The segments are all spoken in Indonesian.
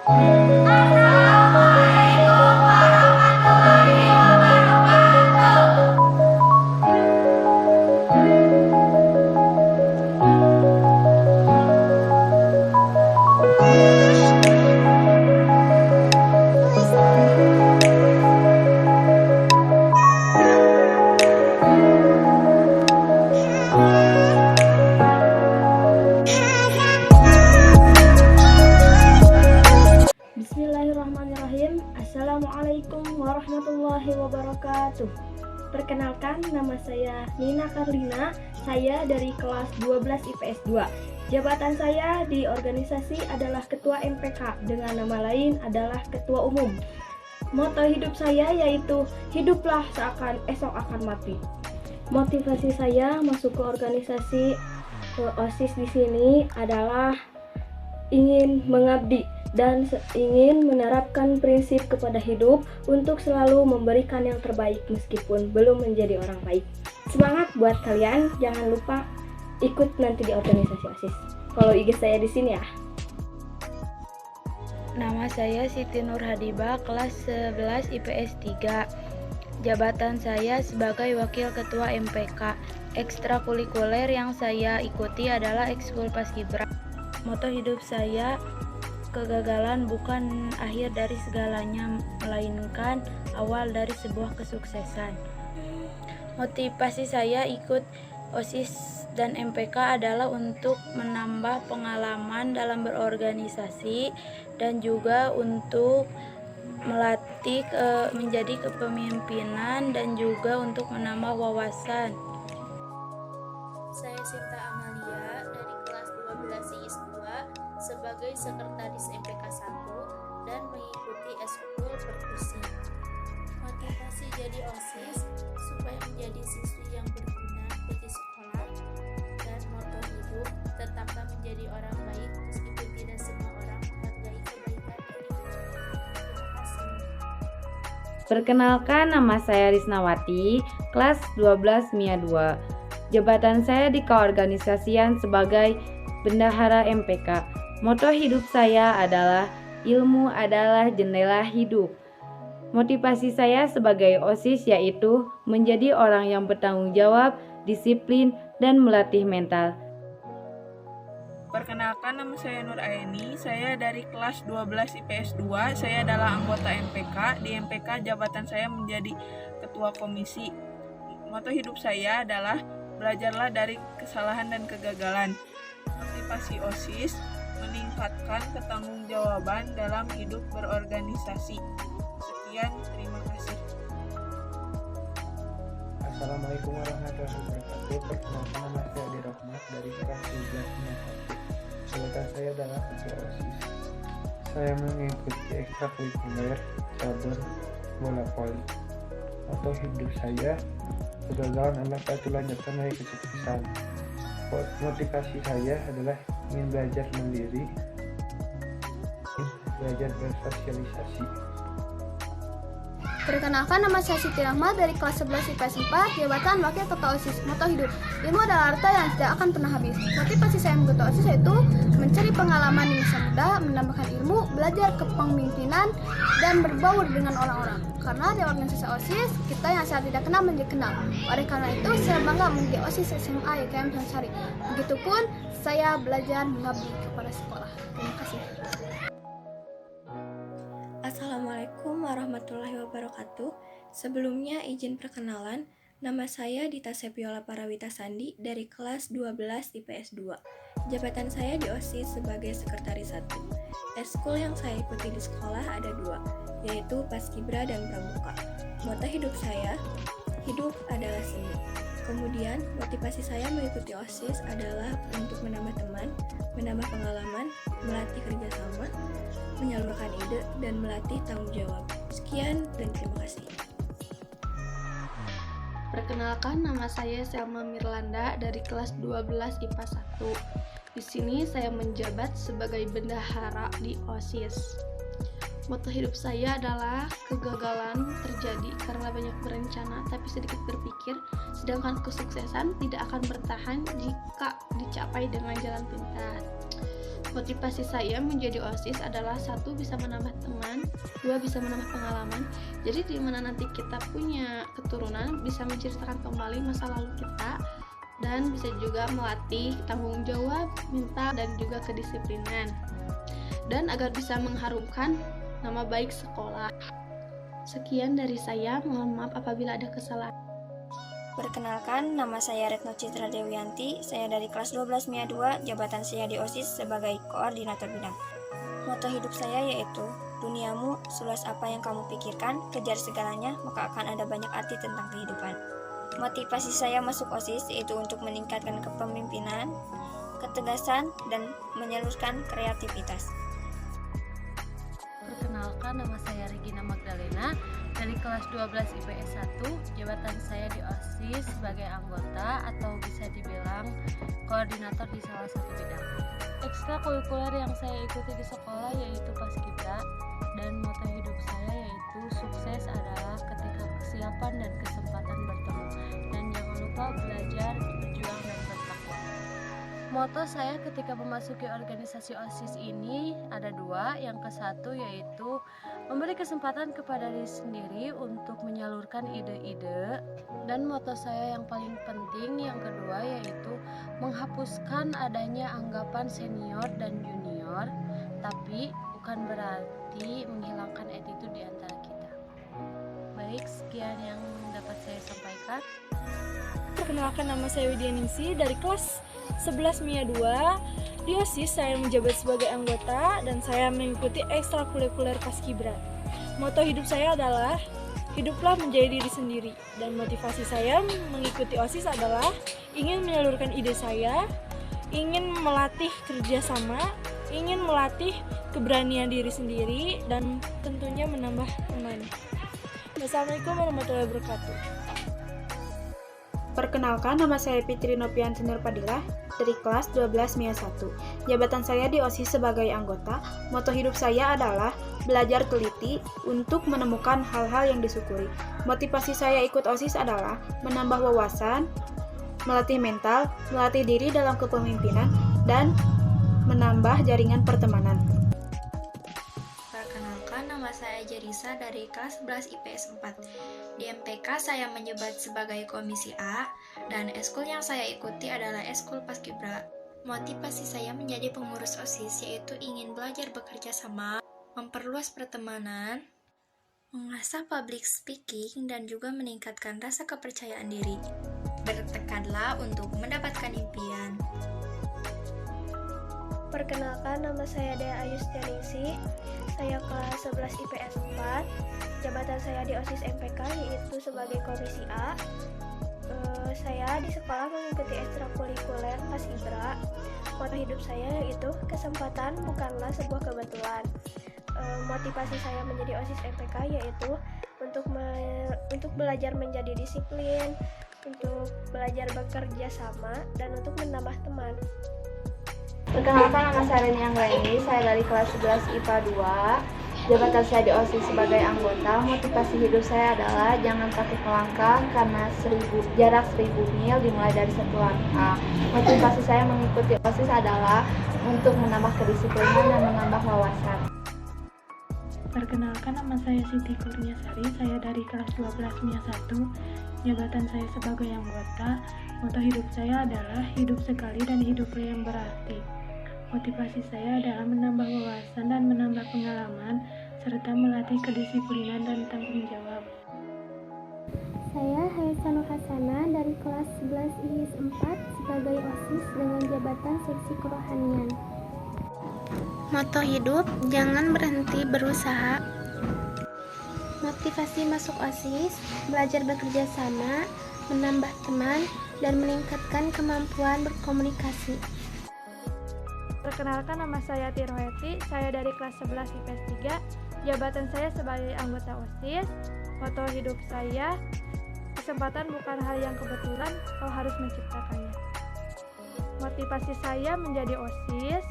Assalamualaikum warahmatullahi wabarakatuh. Bismillahirrahmanirrahim. Assalamualaikum warahmatullahi wabarakatuh. Perkenalkan, nama saya Nina Karlina. Saya dari kelas 12 IPS 2. Jabatan saya di organisasi adalah Ketua MPK, dengan nama lain adalah Ketua Umum. Moto hidup saya yaitu hiduplah seakan esok akan mati. Motivasi saya masuk ke organisasi OSIS di sini adalah ingin mengabdi dan ingin menerapkan prinsip kepada hidup untuk selalu memberikan yang terbaik meskipun belum menjadi orang baik. Semangat buat kalian, jangan lupa ikut nanti di organisasi OSIS. Follow IG saya di sini ya. Nama saya Siti Nur Hadibah, kelas 11 IPS 3. Jabatan saya sebagai Wakil Ketua MPK. Ekstrakurikuler yang saya ikuti adalah Ekskul Paskibra. Moto hidup saya, kegagalan bukan akhir dari segalanya, melainkan awal dari sebuah kesuksesan. Motivasi saya ikut OSIS dan MPK adalah untuk menambah pengalaman dalam berorganisasi dan juga untuk melatih menjadi kepemimpinan dan juga untuk menambah wawasan. Saya Sinta Amalia dari kelas 12 IIS 2 sebagai sekretaris MPK 1 dan mengikuti eskul perkusi. Motivasi jadi OSIS supaya menjadi siswi yang berguna bagi sekolah, dan moto hidup tetaplah menjadi orang baik meskipun tidak semua orang menghargai kebaikan diri. Terima kasih. Perkenalkan, nama saya Risnawati, kelas 12 MIA 2. Jabatan saya di keorganisasian sebagai Bendahara MPK. Moto hidup saya adalah ilmu adalah jendela hidup. Motivasi saya sebagai OSIS yaitu menjadi orang yang bertanggung jawab, disiplin, dan melatih mental. Perkenalkan, nama saya Nur Aini, saya dari kelas 12 IPS 2, saya adalah anggota MPK. Di MPK jabatan saya menjadi ketua komisi. Moto hidup saya adalah belajarlah dari kesalahan dan kegagalan. Motivasi OSIS meningkatkan ketanggungjawaban dalam hidup berorganisasi. Sekian, terima kasih. Assalamualaikum warahmatullahi wabarakatuh. Perkenalkan, nama saya Adi Rahmat dari kelas 12 MIA 1. Jabatan saya adalah ketua OSIS. Saya mengikuti ekstrakurikuler cabur bola voli. Moto hidup saya, kegagalan adalah batu loncatan dari kesuksesan. Motivasi saya adalah ingin belajar mandiri, belajar bersosialisasi. Perkenalkan, nama saya Siti Rahmat dari kelas 11 IPS 4, jabatan Wakil Ketua OSIS. Moto hidup, ilmu adalah harta yang tidak akan pernah habis. Motivasi saya mengikuti OSIS yaitu mencari pengalaman di masa muda, menambahkan ilmu, belajar kepemimpinan, dan berbaur dengan orang-orang. Karena di organisasi OSIS, kita yang saya tidak kenal menjadi kenal. Oleh karena itu, saya bangga menjadi OSIS SMA YKM Sansari. Begitupun saya belajar mengabdi kepada sekolah. Terima kasih. Assalamualaikum warahmatullahi wabarakatuh. Sebelumnya izin perkenalan, nama saya Dita Sepiola Parawita Sandi dari kelas 12 IPS 2. Jabatan saya di OSIS sebagai sekretaris 1. Eskul yang saya ikuti di sekolah ada 2, yaitu Paskibra dan Pramuka. Moto hidup saya, hidup adalah seni. Kemudian, motivasi saya mengikuti OSIS adalah untuk menambah teman, menambah pengalaman, melatih kerjasama, menyalurkan ide, dan melatih tanggung jawab. Sekian dan terima kasih. Perkenalkan, nama saya Selma Mirlanda dari kelas 12 IPA 1. Di sini saya menjabat sebagai bendahara di OSIS. Moto hidup saya adalah kegagalan terjadi karena banyak berencana tapi sedikit berpikir, sedangkan kesuksesan tidak akan bertahan jika dicapai dengan jalan pintas. Motivasi saya menjadi OSIS adalah 1. Bisa menambah teman, 2. Bisa menambah pengalaman. Jadi di mana nanti kita punya keturunan bisa menceritakan kembali masa lalu kita, dan bisa juga melatih tanggung jawab, mental, dan juga kedisiplinan, dan agar bisa mengharumkan nama baik sekolah. Sekian dari saya, mohon maaf apabila ada kesalahan. Perkenalkan, nama saya Retno Citra Dewianti, saya dari kelas 12 MIA 2, jabatan saya di OSIS sebagai koordinator bidang. Moto hidup saya yaitu, duniamu seluas apa yang kamu pikirkan, kejar segalanya, maka akan ada banyak arti tentang kehidupan. Motivasi saya masuk OSIS yaitu untuk meningkatkan kepemimpinan, ketegasan, dan menyalurkan kreativitas. Perkenalkan, nama saya Regina Magdalena dari kelas 12 IPS 1, jabatan saya di OSIS sebagai anggota atau bisa dibilang koordinator di salah satu bidang. Ekstrakurikuler yang saya ikuti di sekolah yaitu Paskibra, dan moto hidup saya yaitu sukses adalah ketika kesiapan dan kesempatan bertemu, dan jangan lupa belajar, berjuang, dan bertakwa. Moto saya ketika memasuki organisasi OSIS ini ada 2. Yang ke-1 yaitu memberi kesempatan kepada diri sendiri untuk menyalurkan ide-ide, dan moto saya yang paling penting yang kedua yaitu menghapuskan adanya anggapan senior dan junior, tapi bukan berarti menghilangkan attitude di antara kita. Baik, sekian yang dapat saya sampaikan. Perkenalkan, nama saya Widya Ningsi dari kelas 11 MIA 2. Di OSIS saya menjabat sebagai anggota dan saya mengikuti ekstrakurikuler Paskibra. Moto hidup saya adalah hiduplah menjadi diri sendiri, dan motivasi saya mengikuti OSIS adalah ingin menyalurkan ide saya, ingin melatih kerjasama, ingin melatih keberanian diri sendiri, dan tentunya menambah teman. Wassalamualaikum warahmatullahi wabarakatuh. Perkenalkan, nama saya Fitri Nopianti Nurpadilah dari kelas 12 MIA 1. Jabatan saya di OSIS sebagai anggota. Moto hidup saya adalah belajar teliti untuk menemukan hal-hal yang disyukuri. Motivasi saya ikut OSIS adalah menambah wawasan, melatih mental, melatih diri dalam kepemimpinan, dan menambah jaringan pertemanan. Perkenalkan, nama saya Jerisa dari kelas 11 IPS 4. Di MPK saya menjabat sebagai komisi A, dan eskul yang saya ikuti adalah eskul Paskibra. Motivasi saya menjadi pengurus OSIS yaitu ingin belajar bekerja sama, memperluas pertemanan, mengasah public speaking, dan juga meningkatkan rasa kepercayaan diri. Bertekadlah untuk mendapatkan impian. Perkenalkan, nama saya Dea Ayustianingsi. Saya kelas 11 IPS 4. Jabatan saya di OSIS MPK yaitu sebagai komisi A. Saya di sekolah mengikuti ekstrakurikuler Paskibra. Moto hidup saya yaitu kesempatan bukanlah sebuah kebetulan. Motivasi saya menjadi OSIS MPK yaitu untuk belajar menjadi disiplin, untuk belajar bekerja sama, dan untuk menambah teman. Perkenalkan, nama saya Reni Anggraini, saya dari kelas 11 IPA 2. Jabatan saya di OSIS sebagai anggota. Motivasi hidup saya adalah jangan takut melangkah karena jarak 1000 mil dimulai dari 1 langkah. Motivasi saya mengikuti OSIS adalah untuk menambah kedisiplinan dan menambah wawasan. Perkenalkan, nama saya Siti Kurniasari, saya dari kelas 12 MIA 1. Jabatan saya sebagai anggota. Moto hidup saya adalah hidup sekali dan hiduplah yang berarti. Motivasi saya adalah menambah wawasan dan menambah pengalaman, serta melatih kedisiplinan dan tanggung jawab. Saya Hayasanur Hasana dari kelas 11 IPS 4 sebagai OSIS dengan jabatan seksi kerohanian. Moto hidup, jangan berhenti berusaha. Motivasi masuk OSIS, belajar bekerja sama, menambah teman, dan meningkatkan kemampuan berkomunikasi. Perkenalkan, nama saya Tirweti, saya dari kelas 11 IPS 3. Jabatan saya sebagai anggota OSIS. Moto hidup saya, kesempatan bukan hal yang kebetulan, kau harus menciptakannya. Motivasi saya menjadi OSIS,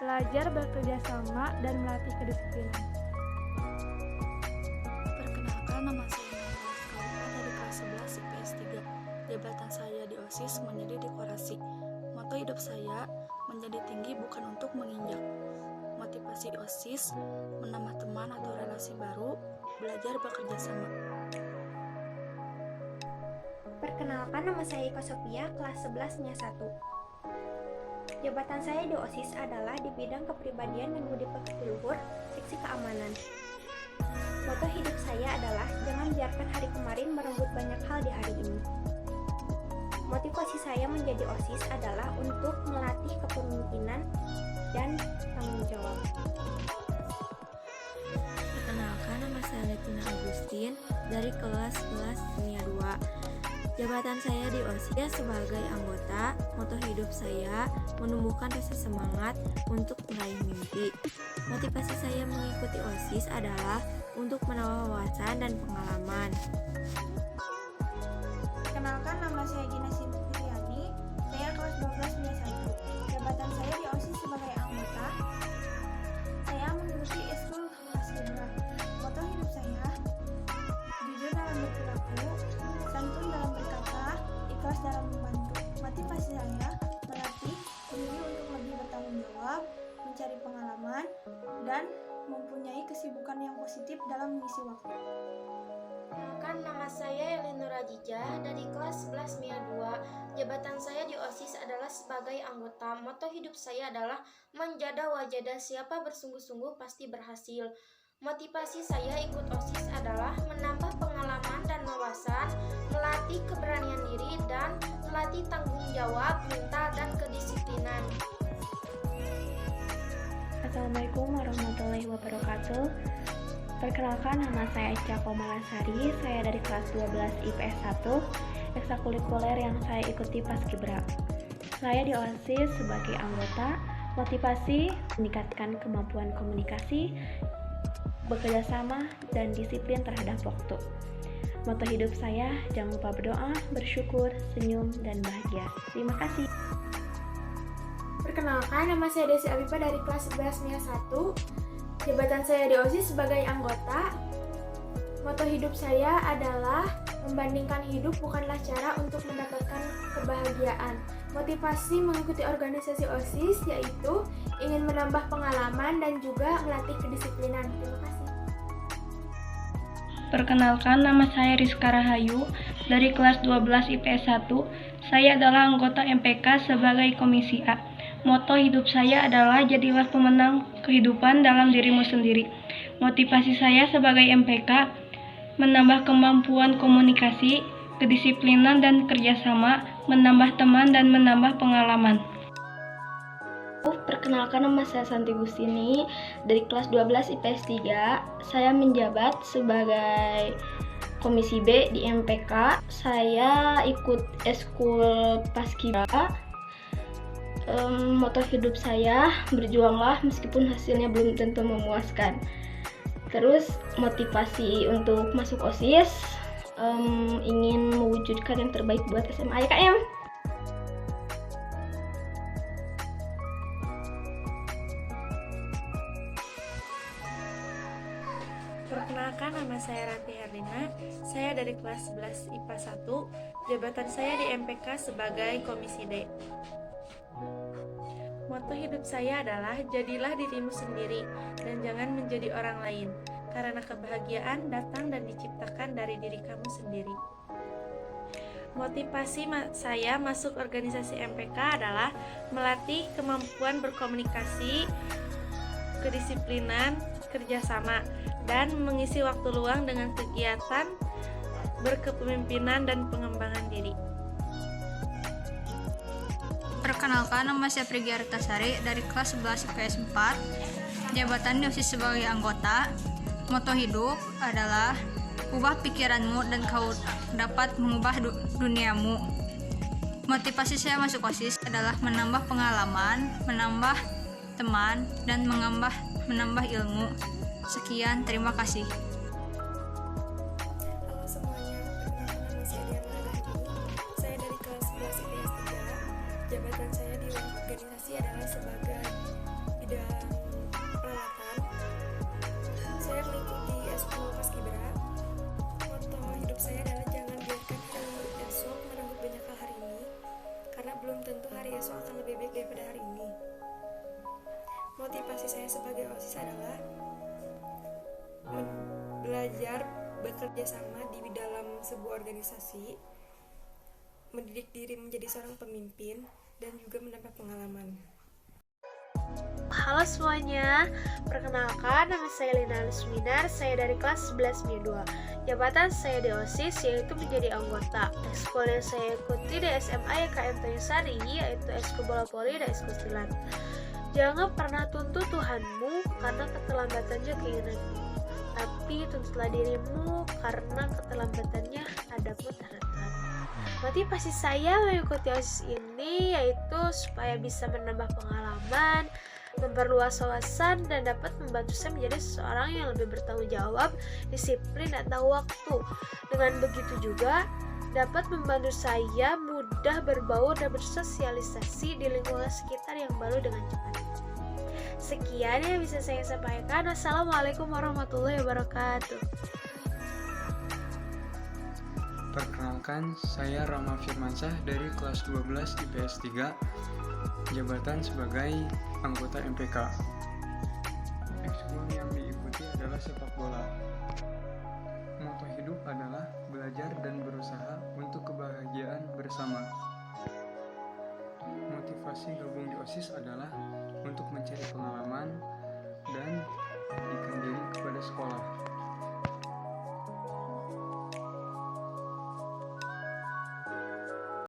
belajar bekerja sama, dan melatih kedisiplinan. Perkenalkan, nama saya Nurul dari kelas 11 IPS 3. Jabatan saya di OSIS menjadi dekorasi. Moto hidup saya, menjadi tinggi bukan untuk menginjak. Motivasi OSIS, menambah teman atau relasi baru, belajar bekerja sama. Perkenalkan, nama saya Iko Sophia, kelas 11 MIA 1. Jabatan saya di OSIS adalah di bidang kepribadian dan budi pekerti luhur, seksi keamanan. Moto hidup saya adalah jangan biarkan hari kemarin merenggut banyak hal di hari ini. Motivasi saya menjadi OSIS adalah untuk melatih kepemimpinan dan tanggung jawab. Perkenalkan, nama saya Letina Agustin dari kelas 11 MIA 2. Jabatan saya di OSIS sebagai anggota. Moto hidup saya menumbuhkan rasa semangat untuk meraih mimpi. Motivasi saya mengikuti OSIS adalah untuk menambah wawasan dan pengalaman. Perkenalkan, nama saya Gina Sintiani, saya kelas 12 MIA 1. Jabatan saya di OSIS sebagai anggota. Saya mengikuti eskul paskibra. Moto hidup saya jujur dalam berperilaku, santun dalam berkata, ikhlas dalam membantu. Motivasi saya melatih diri untuk lebih bertanggung jawab, mencari pengalaman, dan mempunyai kesibukan yang positif dalam mengisi waktu. Perkenalkan, nama saya Elinur Ajija dari kelas 11 MIA 2. Jabatan saya di OSIS adalah sebagai anggota. Moto hidup saya adalah menjada wajada, siapa bersungguh-sungguh pasti berhasil. Motivasi saya ikut OSIS adalah menambah pengalaman dan wawasan, melatih keberanian diri, dan melatih tanggung jawab, mental, dan kedisiplinan. Assalamualaikum warahmatullahi wabarakatuh. Perkenalkan, nama saya Echa Komalasari, saya dari kelas 12 IPS 1, ekstrakurikuler yang saya ikuti paskibra. Saya di OSIS sebagai anggota. Motivasi meningkatkan kemampuan komunikasi, bekerja sama, dan disiplin terhadap waktu. Moto hidup saya, jangan lupa berdoa, bersyukur, senyum, dan bahagia. Terima kasih. Perkenalkan, nama saya Desi Abiba dari kelas 11 MIA 1. Jabatan saya di OSIS sebagai anggota. Moto hidup saya adalah membandingkan hidup bukanlah cara untuk mendapatkan kebahagiaan. Motivasi mengikuti organisasi OSIS yaitu ingin menambah pengalaman dan juga melatih kedisiplinan. Terima kasih. Perkenalkan, nama saya Rizka Rahayu dari kelas 12 IPS 1. Saya adalah anggota MPK sebagai Komisi A. Moto hidup saya adalah jadilah pemenang kehidupan dalam dirimu sendiri. Motivasi saya sebagai MPK menambah kemampuan komunikasi, kedisiplinan dan kerjasama, menambah teman dan menambah pengalaman. Perkenalkan, nama saya Santi Gustini dari kelas 12 IPS 3. Saya menjabat sebagai Komisi B di MPK. Saya ikut eskul paskibra. Moto hidup saya, berjuanglah meskipun hasilnya belum tentu memuaskan. Terus motivasi untuk masuk OSIS, ingin mewujudkan yang terbaik buat SMA IKM. Perkenalkan, nama saya Ranti Herlina, saya dari kelas 11 IPA 1, jabatan saya di MPK sebagai Komisi D. Moto hidup saya adalah jadilah dirimu sendiri dan jangan menjadi orang lain, karena kebahagiaan datang dan diciptakan dari diri kamu sendiri. Motivasi saya masuk organisasi MPK adalah melatih kemampuan berkomunikasi, kedisiplinan, kerjasama, dan mengisi waktu luang dengan kegiatan berkepemimpinan dan pengembangan diri. Perkenalkan, nama saya Prigi Artasari dari kelas 11 IPS 4. Jabatan di OSIS sebagai anggota. Moto hidup adalah ubah pikiranmu dan kau dapat mengubah duniamu. Motivasi saya masuk OSIS adalah menambah pengalaman, menambah teman, dan menambah ilmu. Sekian, terima kasih. Halo semuanya, perkenalkan nama saya Diana Nagari. Saya dari kelas 11 IPS 3. Jabatan saya di organisasi adalah sebagai bidang peralatan. Saya mengikuti eskul paskibra. Moto hidup saya adalah jangan biarkan hari esok merenggut banyak hal hari ini, karena belum tentu hari esok akan lebih baik daripada hari ini. Motivasi saya sebagai OSIS adalah belajar bekerja sama di dalam sebuah organisasi, mendidik diri menjadi seorang pemimpin, dan juga menambah pengalaman. Halo semuanya, perkenalkan nama saya Lina Lusminar, saya dari kelas 11 MIA 2. Jabatan saya di OSIS yaitu menjadi anggota. Ekskul yang saya ikuti di SMA YKM Tanjungsari yaitu ekskul bola voli dan ekskul silat. Jangan pernah tuntut Tuhanmu karena keterlambatannya keinginanmu, tapi tuntutlah dirimu karena keterlambatannya hadapmu daratan. Motivasi saya mengikuti OSIS ini yaitu supaya bisa menambah pengalaman, memperluas wawasan, dan dapat membantu saya menjadi seseorang yang lebih bertanggung jawab, disiplin, dan tahu waktu. Dengan begitu juga dapat membantu saya mudah berbaur dan bersosialisasi di lingkungan sekitar yang baru dengan cepat. Sekian yang bisa saya sampaikan. Wassalamualaikum warahmatullahi wabarakatuh. Perkenalkan, saya Rama Firmansyah dari kelas 12 IPS 3, jabatan sebagai anggota MPK. Ekskul yang diikuti adalah sepak bola. Moto hidup adalah belajar dan berusaha untuk kebahagiaan bersama. Motivasi gabung di OSIS adalah untuk mencari pengalaman dan pendidikan diri kepada sekolah.